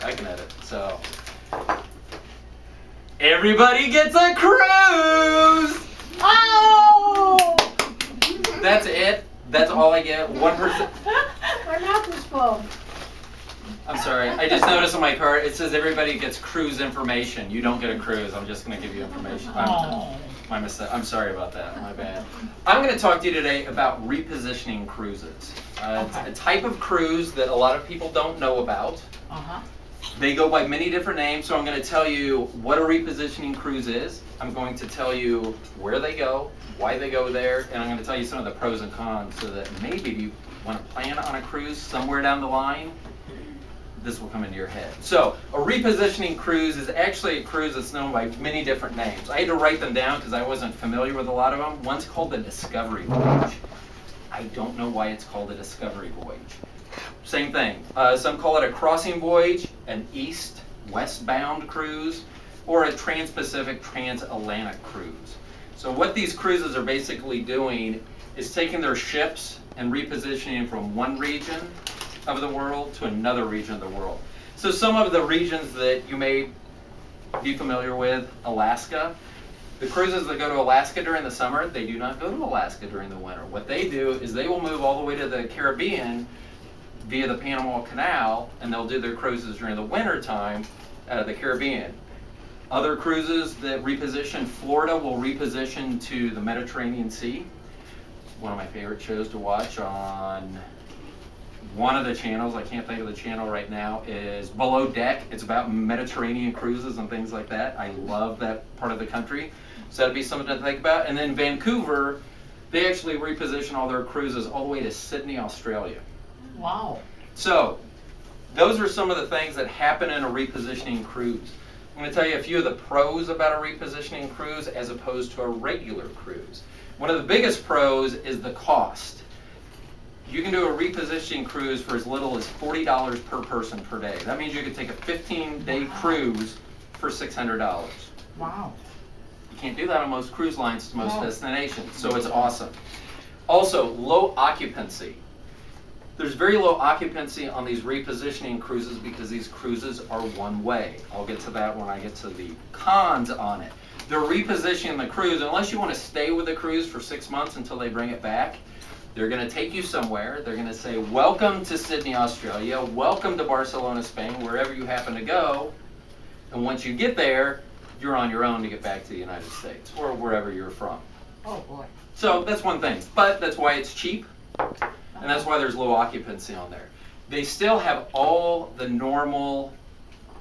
I can edit. So everybody gets a cruise. Oh! That's it. That's all I get. 1%. My mouth is full. I'm sorry. I just noticed on my card it says everybody gets cruise information. You don't get a cruise. I'm just going to give you information. My mistake. I'm sorry about that. My bad. I'm going to talk to you today about repositioning cruises. It's a type of cruise that a lot of people don't know about. They go by many different names, so I'm going to tell you what a repositioning cruise is. I'm going to tell you where they go, why they go there, and I'm going to tell you some of the pros and cons so that maybe if you want to plan on a cruise somewhere down the line, this will come into your head. So a repositioning cruise is actually a cruise that's known by many different names. I had to write them down because I wasn't familiar with a lot of them. One's called the Discovery Voyage. I don't know why it's called a Discovery Voyage. Same thing. Some call it a crossing voyage, an east-west bound cruise, or a trans-Pacific, transatlantic cruise. So what these cruises are basically doing is taking their ships and repositioning from one region of the world to another region of the world. So some of the regions that you may be familiar with, Alaska. The cruises that go to Alaska during the summer, they do not go to Alaska during the winter. What they do is they will move all the way to the Caribbean via the Panama Canal, and they'll do their cruises during the winter time out of the Caribbean. Other cruises that reposition, Florida will reposition to the Mediterranean Sea. One of my favorite shows to watch on one of the channels, I can't think of the channel right now, is Below Deck. It's about Mediterranean cruises and things like that. I love that part of the country. So that'd be something to think about. And then Vancouver, they actually reposition all their cruises all the way to Sydney, Australia. Wow. So those are some of the things that happen in a repositioning cruise. I'm going to tell you a few of the pros about a repositioning cruise as opposed to a regular cruise. One of the biggest pros is the cost. You can do a repositioning cruise for as little as $40 per person per day. That means you could take a 15-day cruise for $600. Wow. You can't do that on most cruise lines to most destinations, so it's awesome. Also, low occupancy. There's very low occupancy on these repositioning cruises because these cruises are one way. I'll get to that when I get to the cons on it. They're repositioning the cruise. Unless you want to stay with the cruise for 6 months until they bring it back, they're going to take you somewhere. They're going to say, welcome to Sydney, Australia. Welcome to Barcelona, Spain, wherever you happen to go. And once you get there, you're on your own to get back to the United States or wherever you're from. Oh, boy. So that's one thing. But that's why it's cheap. And that's why there's low occupancy on there. They still have all the normal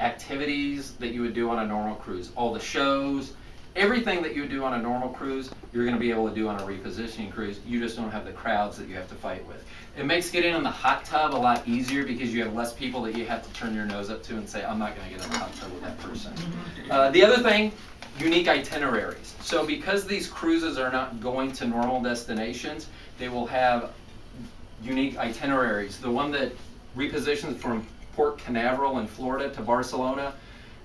activities that you would do on a normal cruise. All the shows, everything that you would do on a normal cruise, you're going to be able to do on a repositioning cruise. You just don't have the crowds that you have to fight with. It makes getting in the hot tub a lot easier because you have less people that you have to turn your nose up to and say, I'm not going to get in the hot tub with that person. The other thing, unique itineraries. So because these cruises are not going to normal destinations, they will have unique itineraries. The one that repositions from Port Canaveral in Florida to Barcelona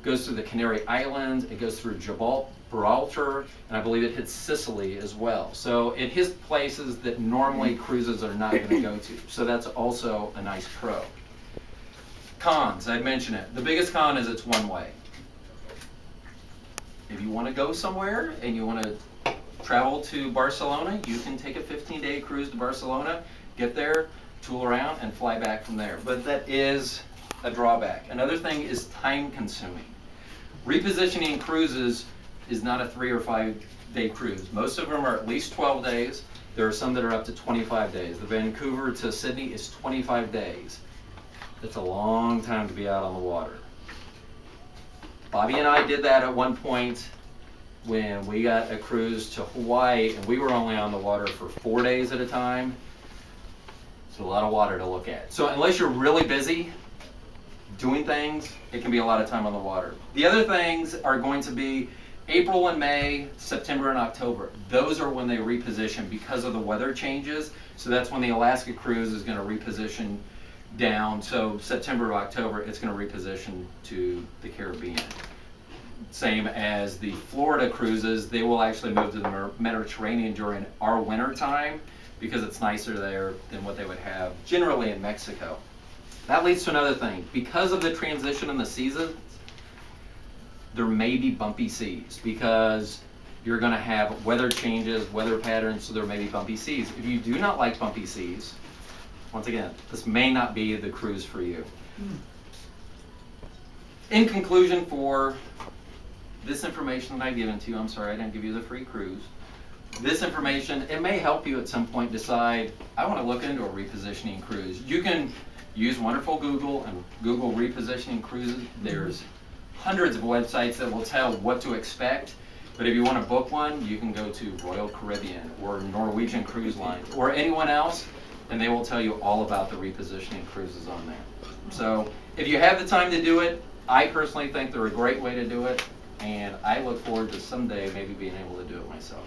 goes through the Canary Islands, it goes through Gibraltar, and I believe it hits Sicily as well. So it hits places that normally cruises are not going to go to. So that's also a nice pro. Cons, I'd mention it. The biggest con is it's one way. If you want to go somewhere and you want to travel to Barcelona, you can take a 15-day cruise to Barcelona, get there, tool around, and fly back from there. But that is a drawback. Another thing is time consuming. Repositioning cruises is not a 3 or 5 day cruise. Most of them are at least 12 days. There are some that are up to 25 days. The Vancouver to Sydney is 25 days. That's a long time to be out on the water. Bobby and I did that at one point when we got a cruise to Hawaii, and we were only on the water for 4 days at a time. It's a lot of water to look at. So unless you're really busy doing things, it can be a lot of time on the water. The other things are going to be April and May, September and October. Those are when they reposition because of the weather changes. So that's when the Alaska cruise is going to reposition down. So September to October, it's going to reposition to the Caribbean. Same as the Florida cruises, they will actually move to the Mediterranean during our winter time because it's nicer there than what they would have generally in Mexico. That leads to another thing. Because of the transition in the seasons, there may be bumpy seas because you're going to have weather changes, weather patterns, so there may be bumpy seas. If you do not like bumpy seas, once again, this may not be the cruise for you. In conclusion, for this information that I've given to you, I'm sorry I didn't give you the free cruise. This information, it may help you at some point decide, I want to look into a repositioning cruise. You can use wonderful Google and Google repositioning cruises. There's hundreds of websites that will tell what to expect. But if you want to book one, you can go to Royal Caribbean or Norwegian Cruise Lines or anyone else, and they will tell you all about the repositioning cruises on there. So if you have the time to do it, I personally think they're a great way to do it, and I look forward to someday maybe being able to do it myself.